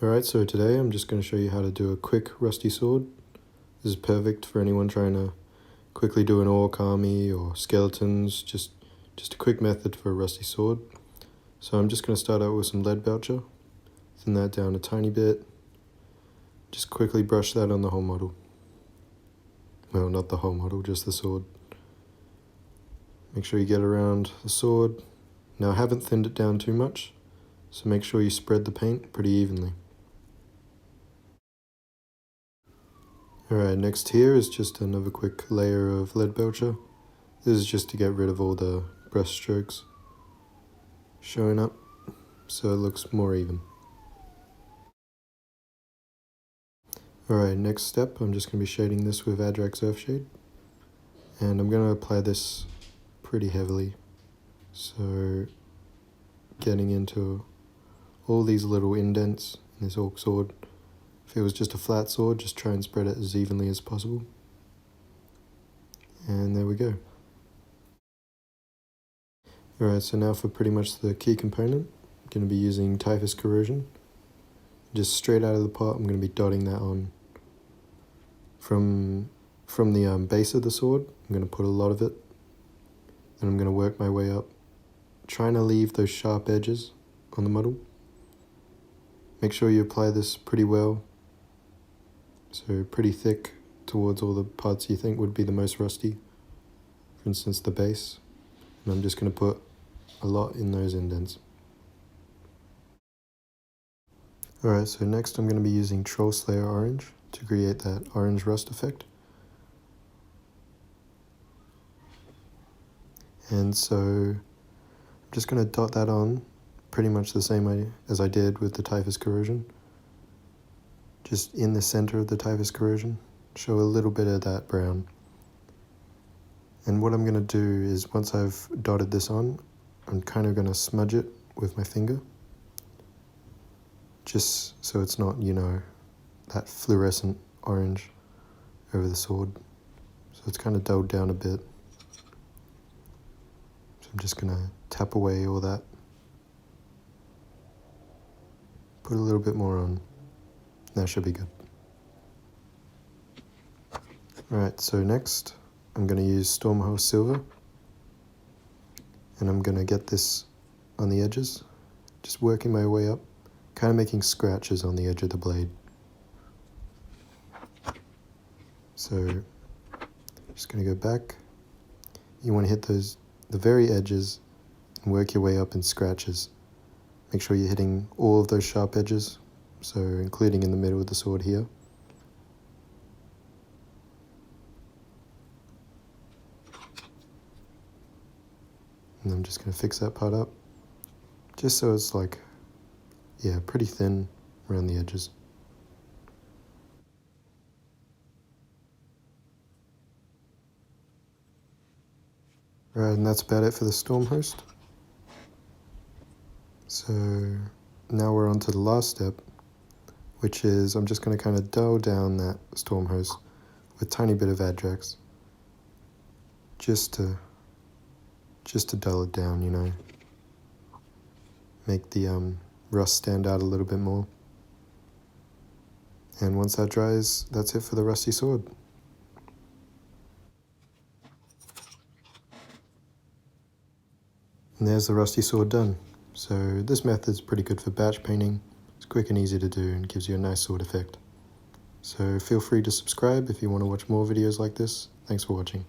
Alright, so today I'm just going to show you how to do a quick rusty sword. This is perfect for anyone trying to quickly do an orc army or skeletons, just a quick method for a rusty sword. So I'm just going to start out with some Leadbelcher, thin that down a tiny bit, just quickly brush that on the whole model. Well, not the whole model, just the sword. Make sure you get around the sword. Now I haven't thinned it down too much, so make sure you spread the paint pretty evenly. Alright, next here is just another quick layer of Leadbelcher. This is just to get rid of all the brush strokes showing up, so it looks more even. Alright, next step, I'm just going to be shading this with Adrax Earthshade. And I'm going to apply this pretty heavily. So, getting into all these little indents in this orc sword. If it was just a flat sword, just try and spread it as evenly as possible. And there we go. Alright, so now for pretty much the key component, I'm going to be using Typhus Corrosion. Just straight out of the pot, I'm going to be dotting that on. From the base of the sword, I'm going to put a lot of it. And I'm going to work my way up, trying to leave those sharp edges on the model. Make sure you apply this pretty well. So pretty thick towards all the parts you think would be the most rusty. For instance, the base. And I'm just going to put a lot in those indents. Alright, so next I'm going to be using Troll Slayer Orange to create that orange rust effect. And so I'm just going to dot that on pretty much the same way as I did with the Typhus Corrosion. Just in the center of the Typhus Corrosion, show a little bit of that brown. And what I'm going to do is, once I've dotted this on, I'm kind of going to smudge it with my finger. Just so it's not, that fluorescent orange over the sword. So it's kind of dulled down a bit. So I'm just going to tap away all that. Put a little bit more on. That should be good. Alright, so next I'm going to use Stormhost Silver. And I'm going to get this on the edges. Just working my way up. Kind of making scratches on the edge of the blade. So, just going to go back. You want to hit the very edges and work your way up in scratches. Make sure you're hitting all of those sharp edges, so including in the middle of the sword here. And I'm just going to fix that part up, just so it's pretty thin around the edges. Right, and that's about it for the Stormhost. So now we're on to the last step, which is I'm just going to kind of dull down that Stormhost with a tiny bit of Adrax, just to dull it down, make the rust stand out a little bit more. And once that dries, that's it for the rusty sword. And there's the rusty sword done. So this method's pretty good for batch painting. It's quick and easy to do and gives you a nice sword effect. So feel free to subscribe if you want to watch more videos like this. Thanks for watching.